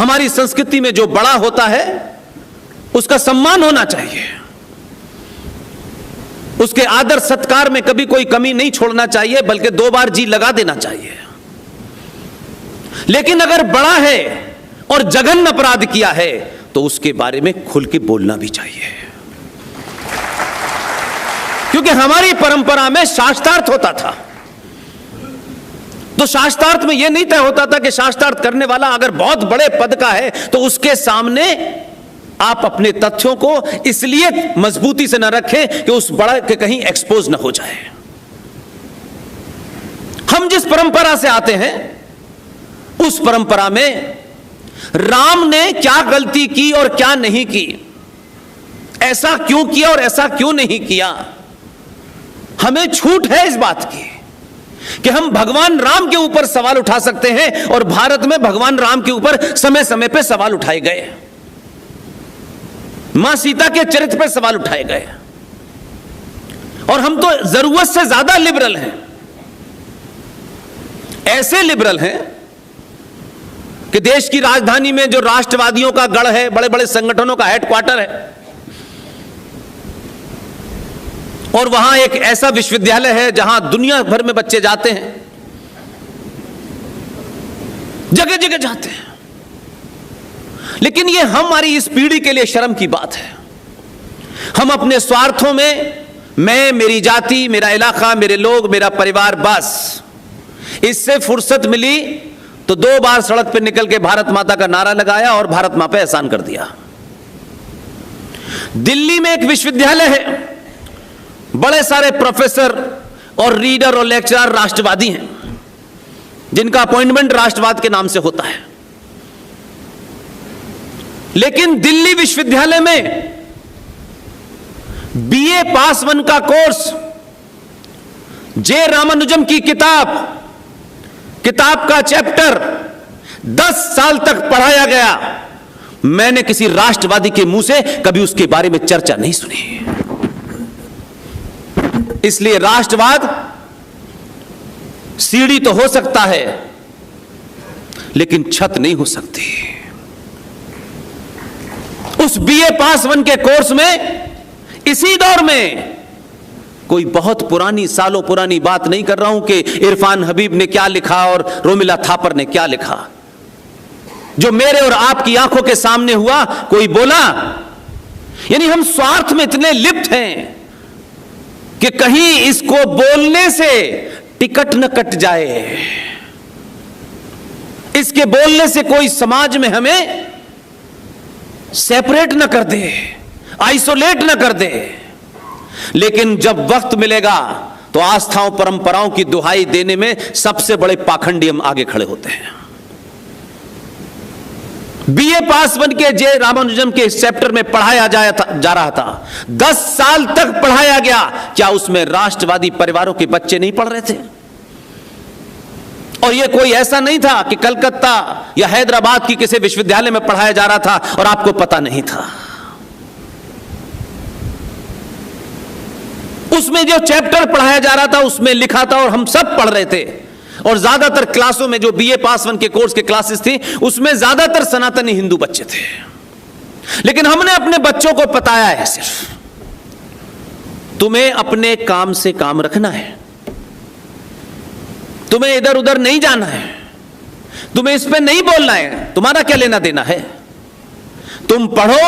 हमारी संस्कृति में जो बड़ा होता है उसका सम्मान होना चाहिए, उसके आदर सत्कार में कभी कोई कमी नहीं छोड़ना चाहिए, बल्कि 2 बार जी लगा देना चाहिए। लेकिन अगर बड़ा है और जघन्य अपराध किया है तो उसके बारे में खुल के बोलना भी चाहिए, क्योंकि हमारी परंपरा में शास्त्रार्थ होता था। तो शास्त्रार्थ में यह नहीं तय होता था कि शास्त्रार्थ करने वाला अगर बहुत बड़े पद का है तो उसके सामने आप अपने तथ्यों को इसलिए मजबूती से न रखें कि उस बड़ा के कहीं एक्सपोज न हो जाए। हम जिस परंपरा से आते हैं उस परंपरा में राम ने क्या गलती की और क्या नहीं की, ऐसा क्यों किया और ऐसा क्यों नहीं किया, हमें छूट है इस बात की कि हम भगवान राम के ऊपर सवाल उठा सकते हैं। और भारत में भगवान राम के ऊपर समय समय पर सवाल उठाए गए, मां सीता के चरित्र पर सवाल उठाए गए, और हम तो जरूरत से ज्यादा लिबरल हैं। ऐसे लिबरल हैं कि देश की राजधानी में जो राष्ट्रवादियों का गढ़ है, बड़े बड़े संगठनों का हेडक्वार्टर है, और वहां एक ऐसा विश्वविद्यालय है जहां दुनिया भर में बच्चे जाते हैं, जगह जगह जाते हैं। लेकिन ये हमारी इस पीढ़ी के लिए शर्म की बात है। हम अपने स्वार्थों में मैं, मेरी जाति, मेरा इलाका, मेरे लोग, मेरा परिवार, बस इससे फुर्सत मिली तो 2 बार सड़क पर निकल के भारत माता का नारा लगाया और भारत मां पे एहसान कर दिया। दिल्ली में एक विश्वविद्यालय है, बड़े सारे प्रोफेसर और रीडर और लेक्चरर राष्ट्रवादी हैं, जिनका अपॉइंटमेंट राष्ट्रवाद के नाम से होता है। लेकिन दिल्ली विश्वविद्यालय में बीए पास 1 का कोर्स, जे रामानुजम की किताब का चैप्टर 10 साल तक पढ़ाया गया। मैंने किसी राष्ट्रवादी के मुंह से कभी उसके बारे में चर्चा नहीं सुनी। इसलिए राष्ट्रवाद सीढ़ी तो हो सकता है, लेकिन छत नहीं हो सकती। उस बीए पास 1 के कोर्स में इसी दौर में कोई बहुत पुरानी, सालों पुरानी बात नहीं कर रहा हूं कि इरफान हबीब ने क्या लिखा और रोमिला थापर ने क्या लिखा। जो मेरे और आपकी आंखों के सामने हुआ, कोई बोला। यानी हम स्वार्थ में इतने लिप्त हैं कि कहीं इसको बोलने से टिकट न कट जाए, इसके बोलने से कोई समाज में हमें सेपरेट न कर दे, आइसोलेट न कर दे। लेकिन जब वक्त मिलेगा तो आस्थाओं परंपराओं की दुहाई देने में सबसे बड़े पाखंडी हम आगे खड़े होते हैं। बीए पास 1 के जे रामानुजम के चैप्टर में पढ़ाया जा रहा था, 10 साल तक पढ़ाया गया। क्या उसमें राष्ट्रवादी परिवारों के बच्चे नहीं पढ़ रहे थे? और यह कोई ऐसा नहीं था कि कलकत्ता या हैदराबाद की किसी विश्वविद्यालय में पढ़ाया जा रहा था और आपको पता नहीं था। उसमें जो चैप्टर पढ़ाया जा रहा था उसमें लिखा था और हम सब पढ़ रहे थे। और ज्यादातर क्लासों में जो बीए पास 1 के कोर्स के क्लासेस थी उसमें ज्यादातर सनातनी हिंदू बच्चे थे। लेकिन हमने अपने बच्चों को बताया है, सिर्फ तुम्हें अपने काम से काम रखना है, तुम्हें इधर उधर नहीं जाना है, तुम्हें इस पे नहीं बोलना है, तुम्हारा क्या लेना देना है। तुम पढ़ो,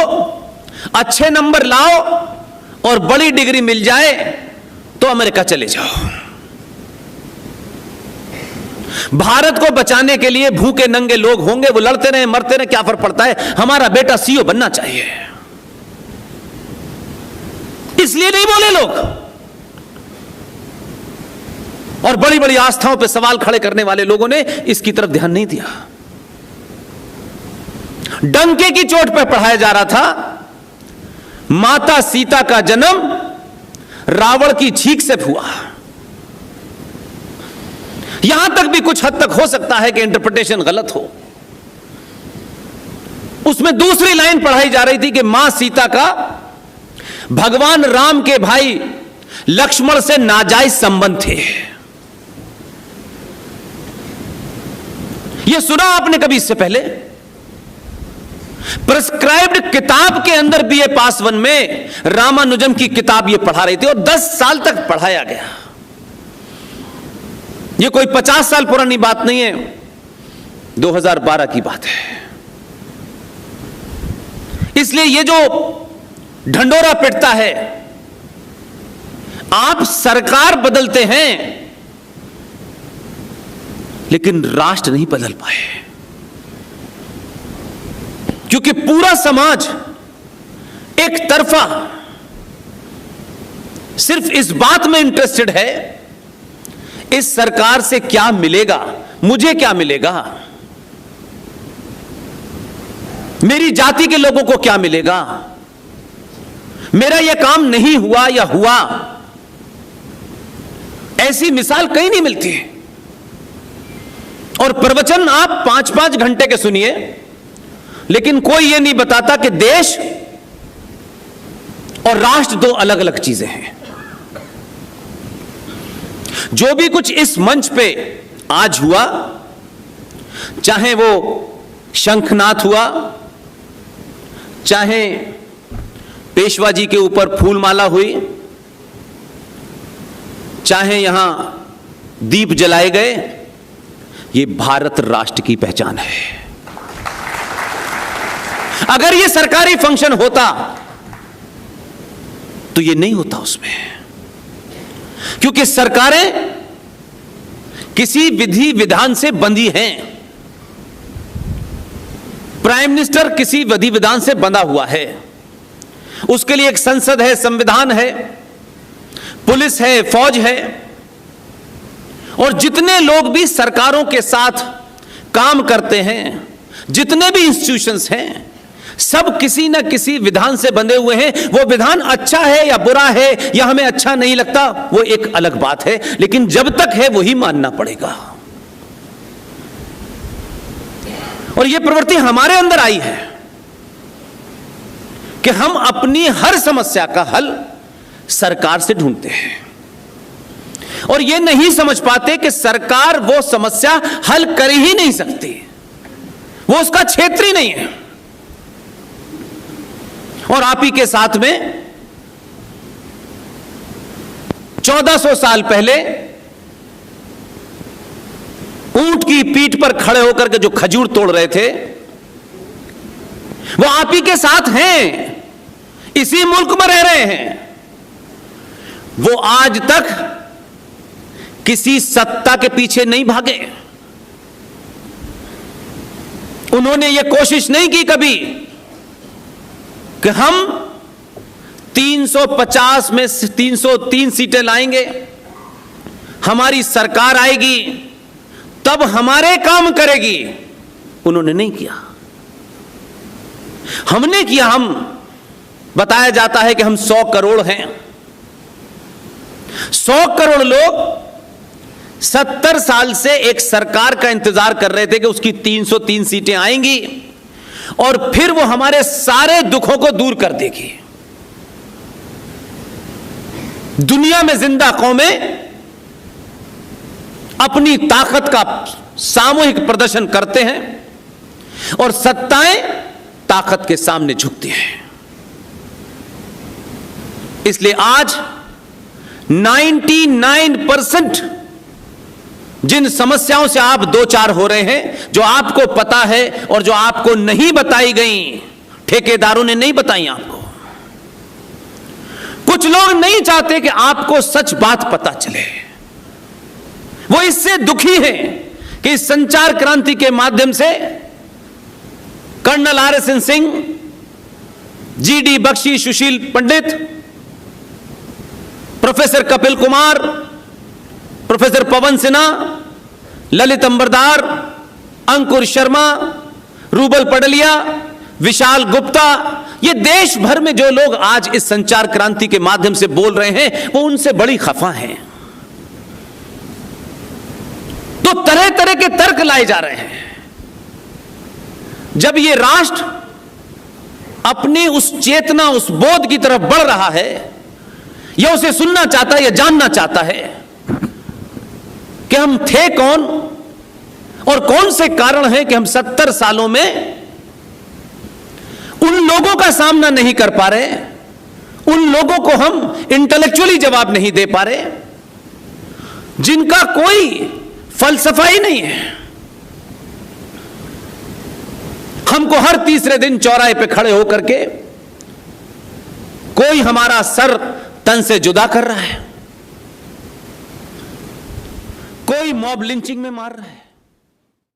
अच्छे नंबर लाओ और बड़ी डिग्री मिल जाए तो अमेरिका चले जाओ। भारत को बचाने के लिए भूखे नंगे लोग होंगे, वो लड़ते रहे, मरते रहे, क्या फर्क पड़ता है। हमारा बेटा सीईओ बनना चाहिए, इसलिए नहीं बोले लोग। और बड़ी बड़ी आस्थाओं पे सवाल खड़े करने वाले लोगों ने इसकी तरफ ध्यान नहीं दिया। डंके की चोट पर पढ़ाया जा रहा था माता सीता का जन्म रावण की छींक से हुआ। यहां तक भी कुछ हद तक हो सकता है कि इंटरप्रिटेशन गलत हो। उसमें दूसरी लाइन पढ़ाई जा रही थी कि मां सीता का भगवान राम के भाई लक्ष्मण से नाजायज संबंध थे। यह सुना आपने कभी इससे पहले? प्रिस्क्राइब्ड किताब के अंदर बीए पास 1 में रामानुजम की किताब ये पढ़ा रही थी और 10 साल तक पढ़ाया गया। ये कोई 50 साल पुरानी बात नहीं है, 2012 की बात है। इसलिए ये जो ढंडोरा पिटता है, आप सरकार बदलते हैं लेकिन राष्ट्र नहीं बदल पाए, क्योंकि पूरा समाज एक तरफा सिर्फ इस बात में इंटरेस्टेड है, इस सरकार से क्या मिलेगा, मुझे क्या मिलेगा, मेरी जाति के लोगों को क्या मिलेगा, मेरा यह काम नहीं हुआ या हुआ। ऐसी मिसाल कहीं नहीं मिलती। और प्रवचन आप 5-5 घंटे के सुनिए, लेकिन कोई यह नहीं बताता कि देश और राष्ट्र 2 अलग अलग चीजें हैं। जो भी कुछ इस मंच पे आज हुआ, चाहे वो शंखनाद हुआ, चाहे पेशवा जी के ऊपर फूलमाला हुई, चाहे यहां दीप जलाए गए, ये भारत राष्ट्र की पहचान है। अगर ये सरकारी फंक्शन होता तो ये नहीं होता उसमें, क्योंकि सरकारें किसी विधि विधान से बंधी हैं। प्राइम मिनिस्टर किसी विधि विधान से बंधा हुआ है, उसके लिए एक संसद है, संविधान है, पुलिस है, फौज है, और जितने लोग भी सरकारों के साथ काम करते हैं, जितने भी इंस्टीट्यूशंस हैं, सब किसी न किसी विधान से बंधे हुए हैं। वो विधान अच्छा है या बुरा है या हमें अच्छा नहीं लगता, वो एक अलग बात है, लेकिन जब तक है वही मानना पड़ेगा। और यह प्रवृत्ति हमारे अंदर आई है कि हम अपनी हर समस्या का हल सरकार से ढूंढते हैं और यह नहीं समझ पाते कि सरकार वो समस्या हल कर ही नहीं सकती, वो उसका क्षेत्र ही नहीं है। और आप ही के साथ में 1400 साल पहले ऊंट की पीठ पर खड़े होकर के जो खजूर तोड़ रहे थे, वो आप ही के साथ हैं, इसी मुल्क में रह रहे हैं। वो आज तक किसी सत्ता के पीछे नहीं भागे, उन्होंने यह कोशिश नहीं की कभी कि हम 350 में 303 सीटें लाएंगे, हमारी सरकार आएगी तब हमारे काम करेगी। उन्होंने नहीं किया, हमने किया। हम बताया जाता है कि हम 100 करोड़ हैं। 100 करोड़ लोग 70 साल से एक सरकार का इंतजार कर रहे थे कि उसकी 303 सीटें आएंगी और फिर वो हमारे सारे दुखों को दूर कर देगी। दुनिया में जिंदा कौमें अपनी ताकत का सामूहिक प्रदर्शन करते हैं और सत्ताएं ताकत के सामने झुकती हैं। इसलिए आज 99% जिन समस्याओं से आप दो चार हो रहे हैं, जो आपको पता है और जो आपको नहीं बताई गई, ठेकेदारों ने नहीं बताई आपको। कुछ लोग नहीं चाहते कि आपको सच बात पता चले, वो इससे दुखी हैं कि इस संचार क्रांति के माध्यम से colonel RSN Singh, GD Bakshi, Sushil Pandit, professor Kapil Kumar, professor Pawan Sinha, Lalit Ambardar, Ankur Sharma, Rubal Padalia, Vishal Gupta, ये देश भर में जो लोग आज इस संचार क्रांति के माध्यम से बोल रहे हैं, वो उनसे बड़ी खफा हैं। तो तरह तरह के तर्क लाए जा रहे हैं। जब ये राष्ट्र अपनी उस चेतना, उस बोध की तरफ बढ़ रहा है, या उसे सुनना चाहता है या जानना चाहता है कि हम थे कौन और कौन से कारण हैं कि हम 70 सालों में उन लोगों का सामना नहीं कर पा रहे, उन लोगों को हम इंटेलेक्चुअली जवाब नहीं दे पा रहे, जिनका कोई फलसफा ही नहीं है। हमको हर तीसरे दिन चौराहे पे खड़े होकर के कोई हमारा सर तन से जुदा कर रहा है, कोई मॉब लिंचिंग में मार रहा है।